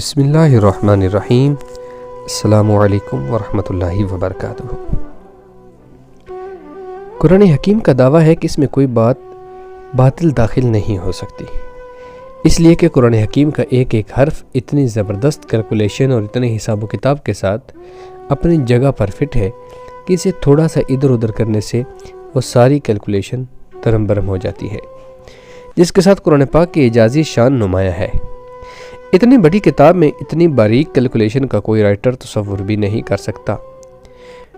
بسم اللہ الرحمن الرحیم۔ السلام علیکم ورحمۃ اللہ وبرکاتہ۔ قرآن حکیم کا دعویٰ ہے کہ اس میں کوئی بات باطل داخل نہیں ہو سکتی، اس لیے کہ قرآن حکیم کا ایک ایک حرف اتنی زبردست کیلکولیشن اور اتنے حساب و کتاب کے ساتھ اپنی جگہ پر فٹ ہے کہ اسے تھوڑا سا ادھر ادھر کرنے سے وہ ساری کیلکولیشن ترم برم ہو جاتی ہے، جس کے ساتھ قرآن پاک کی اعجازی شان نمایاں ہے۔ اتنی بڑی کتاب میں اتنی باریک کیلکولیشن کا کوئی رائٹر تصور بھی نہیں کر سکتا۔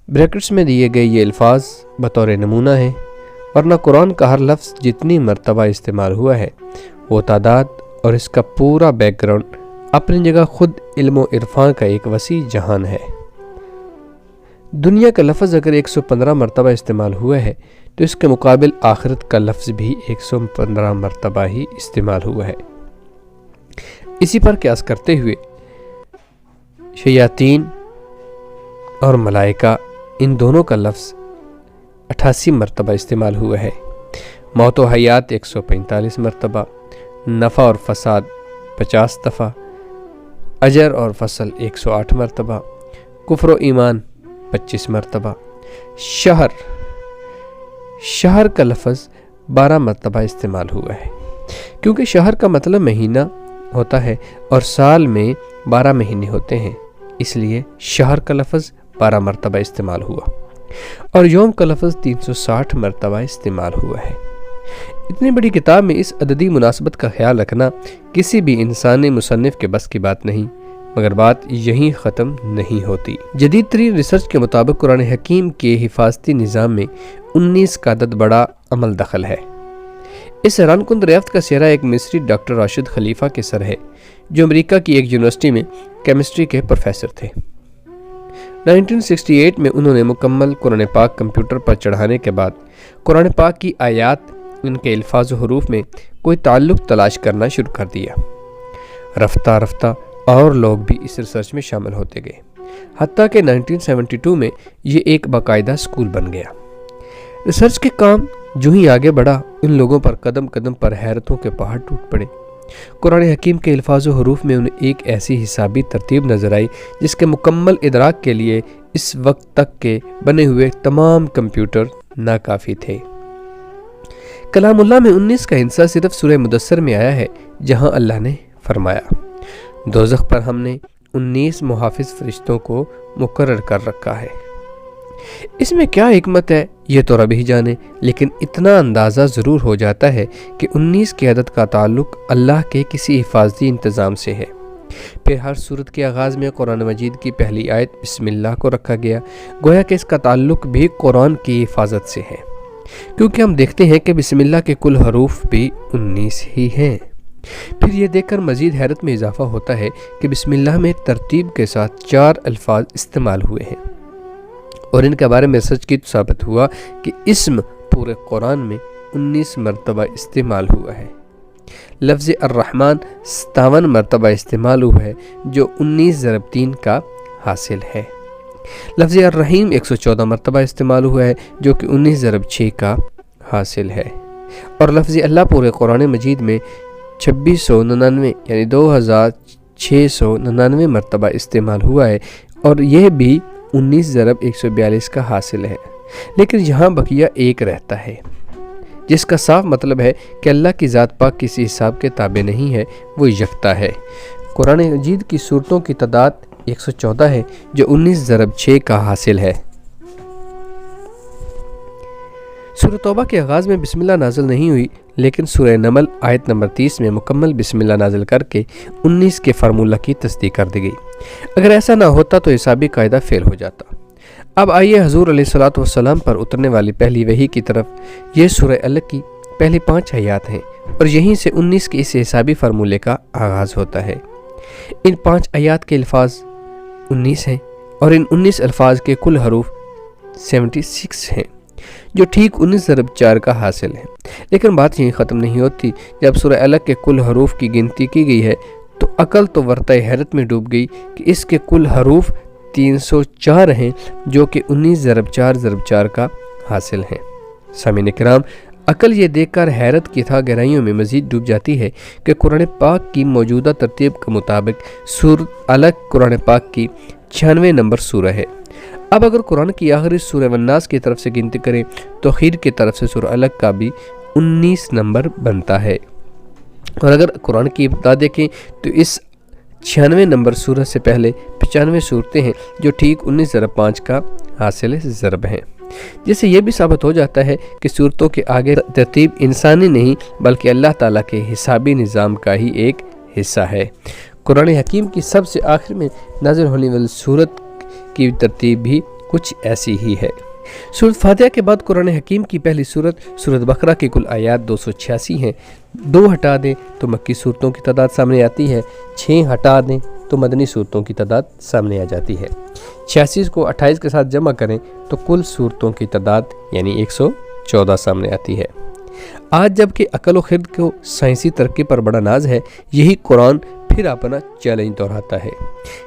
بریکٹس میں دیے گئے یہ الفاظ بطور نمونہ ہیں، ورنہ قرآن کا ہر لفظ جتنی مرتبہ استعمال ہوا ہے وہ تعداد اور اس کا پورا بیک گراؤنڈ اپنی جگہ خود علم و عرفان کا ایک وسیع جہان ہے۔ دنیا کا لفظ اگر 115 مرتبہ استعمال ہوا ہے تو اس کے مقابل آخرت کا لفظ بھی 115 مرتبہ ہی استعمال ہوا ہے۔ اسی پر قیاس کرتے ہوئے شیاطین اور ملائکہ ان دونوں کا لفظ 88 مرتبہ استعمال ہوا ہے۔ موت و حیات 145 مرتبہ، نفع اور فساد 50 دفعہ، اجر اور فصل 108 مرتبہ، کفر و ایمان 25 مرتبہ، شہر کا لفظ 12 مرتبہ استعمال ہوا ہے، کیونکہ شہر کا مطلب مہینہ ہوتا ہے اور سال میں 12 مہینے ہوتے ہیں، اس لیے شہر کا لفظ 12 مرتبہ استعمال ہوا، اور یوم کا لفظ 360 مرتبہ استعمال ہوا ہے۔ اتنی بڑی کتاب میں اس عددی مناسبت کا خیال رکھنا کسی بھی انسانی مصنف کے بس کی بات نہیں، مگر بات یہیں ختم نہیں ہوتی۔ جدید ترین ریسرچ کے مطابق قرآن حکیم کے حفاظتی نظام میں 19 کا عدد بڑا عمل دخل ہے۔ اس حیران کن دریافت کا سہرا ایک مصری ڈاکٹر راشد خلیفہ کے سر ہے، جو امریکہ کی ایک یونیورسٹی میں کیمسٹری کے پروفیسر تھے۔ 1968 میں انہوں نے مکمل قرآن پاک کمپیوٹر پر چڑھانے کے بعد قرآن پاک کی آیات ان کے الفاظ و حروف میں کوئی تعلق تلاش کرنا شروع کر دیا۔ رفتہ رفتہ اور لوگ بھی اس ریسرچ میں شامل ہوتے گئے، حتیٰ کہ 1972 میں یہ ایک باقاعدہ اسکول بن گیا۔ ریسرچ کے کام جو ہی آگے بڑھا، ان لوگوں پر قدم قدم پر حیرتوں کے پہاڑ ٹوٹ پڑے۔ قرآن حکیم کے الفاظ و حروف میں انہیں ایک ایسی حسابی ترتیب نظر آئی جس کے مکمل ادراک کے لیے اس وقت تک کے بنے ہوئے تمام کمپیوٹر ناکافی تھے۔ کلام اللہ میں 19 کا حصہ صرف سورہ مدثر میں آیا ہے، جہاں اللہ نے فرمایا، دوزخ پر ہم نے 19 محافظ فرشتوں کو مقرر کر رکھا ہے۔ اس میں کیا حکمت ہے یہ تو رب ہی جانے، لیکن اتنا اندازہ ضرور ہو جاتا ہے کہ 19 کے عدد کا تعلق اللہ کے کسی حفاظتی انتظام سے ہے۔ پھر ہر سورت کے آغاز میں قرآن مجید کی پہلی آیت بسم اللہ کو رکھا گیا، گویا کہ اس کا تعلق بھی قرآن کی حفاظت سے ہے، کیونکہ ہم دیکھتے ہیں کہ بسم اللہ کے کل حروف بھی 19 ہی ہیں۔ پھر یہ دیکھ کر مزید حیرت میں اضافہ ہوتا ہے کہ بسم اللہ میں ترتیب کے ساتھ 4 الفاظ استعمال ہوئے ہیں، اور ان کے بارے میں سچ کی ثابت ہوا کہ اسم پورے قرآن میں 19 مرتبہ استعمال ہوا ہے۔ لفظ الرحمن 57 مرتبہ استعمال ہوا ہے، جو 19 ضرب 3 کا حاصل ہے۔ لفظ الرحیم 114 مرتبہ استعمال ہوا ہے، جو کہ 19 ضرب 6 کا حاصل ہے، اور لفظ اللہ پورے قرآن مجید میں 2699 یعنی 2699 مرتبہ استعمال ہوا ہے، اور یہ بھی 19 ضرب 142 کا حاصل ہے۔ لیکن یہاں بقیہ ایک رہتا ہے، جس کا صاف مطلب ہے کہ اللہ کی ذات پاک کسی حساب کے تابع نہیں ہے، وہ یکتا ہے۔ قرآن مجید کی سورتوں کی تعداد 114 ہے، جو 19 ضرب 6 کا حاصل ہے۔ سورہ توبہ کے آغاز میں بسم اللہ نازل نہیں ہوئی، لیکن سورہ نمل آیت نمبر 30 میں مکمل بسم اللہ نازل کر کے 19 کے فارمولہ کی تصدیق کر دی گئی۔ اگر ایسا نہ ہوتا تو حسابی قاعدہ فیل ہو جاتا۔ اب آئیے حضور علیہ الصلوۃ والسلام پر اترنے والی پہلی وحی کی طرف۔ یہ سورہ الگ کی پہلی 5 آیات ہیں، اور یہیں سے 19 کے اس حسابی فارمولے کا آغاز ہوتا ہے۔ ان 5 آیات کے الفاظ 19 ہیں، اور ان 19 الفاظ کے کل حروف 76 ہیں، جو ٹھیک 19 ضرب 4 کا حاصل ہے۔ لیکن بات یہیں ختم نہیں ہوتی۔ جب سورہ الگ کے کل حروف کی گنتی کی گئی ہے تو عقل تو ورطہ حیرت میں ڈوب گئی کہ اس کے کل حروف 304 ہیں، جو کہ 19 ضرب 4 ضرب 4 کا حاصل ہیں۔ سامعین کرام، عقل یہ دیکھ کر حیرت کی تھا گہرائیوں میں مزید ڈوب جاتی ہے کہ قرآن پاک کی موجودہ ترتیب کے مطابق سورۃ الگ قرآن پاک کی 96 نمبر سورہ ہے۔ اب اگر قرآن کی آخری سورہ والناس کی طرف سے گنتی کریں تو خیر کی طرف سے سورہ الگ کا بھی 19 نمبر بنتا ہے، اور اگر قرآن کی ابتدا دیکھیں تو اس 96 نمبر سورہ سے پہلے 95 صورتیں ہیں جو ٹھیک 19 ضرب 5 کا حاصل ضرب ہیں، جس سے یہ بھی ثابت ہو جاتا ہے کہ صورتوں کے آگے ترتیب انسانی نہیں بلکہ اللہ تعالیٰ کے حسابی نظام کا ہی ایک حصہ ہے۔ قرآن حکیم کی سب سے آخر میں نازل ہونے والی صورت کی ترتیب بھی کچھ ایسی ہی ہے۔ سورۃ فاتحہ کے بعد قرآن حکیم کی پہلی سورت سورۃ بقرہ کی کل آیات 286 ہیں۔ 2 ہٹا دیں تو مکی صورتوں کی تعداد سامنے آتی ہے، 6 ہٹا دیں تو مدنی صورتوں کی تعداد سامنے آ جاتی ہے۔ 86 کو 28 کے ساتھ جمع کریں تو کل صورتوں کی تعداد یعنی 114 سامنے آتی ہے۔ آج جب کہ عقل و خرد کو سائنسی ترقی پر بڑا ناز ہے، یہی قرآن پھر اپنا چیلنج دہراتا ہے۔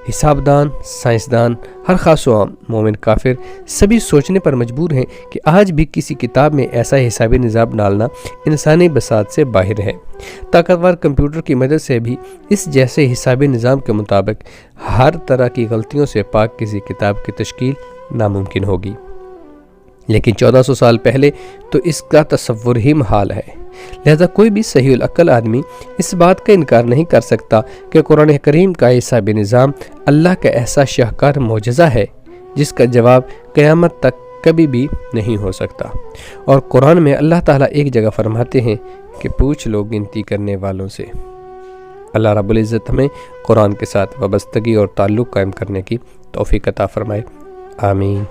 حسابدان، سائنسدان، ہر خاص و عام، مومن کافر سبھی سوچنے پر مجبور ہیں کہ آج بھی کسی کتاب میں ایسا حسابی نظام ڈالنا انسانی بساط سے باہر ہے۔ طاقتور کمپیوٹر کی مدد سے بھی اس جیسے حسابی نظام کے مطابق ہر طرح کی غلطیوں سے پاک کسی کتاب کی تشکیل ناممکن ہوگی، لیکن 1400 سال پہلے تو اس کا تصور ہی محال ہے۔ لہذا کوئی بھی صحیح العقل آدمی اس بات کا انکار نہیں کر سکتا کہ قرآن کریم کا حسابی نظام اللہ کا ایسا شاہکار معجزہ ہے جس کا جواب قیامت تک کبھی بھی نہیں ہو سکتا۔ اور قرآن میں اللہ تعالیٰ ایک جگہ فرماتے ہیں کہ پوچھ لو گنتی کرنے والوں سے۔ اللہ رب العزت ہمیں قرآن کے ساتھ وابستگی اور تعلق قائم کرنے کی توفیق عطا فرمائے، آمین۔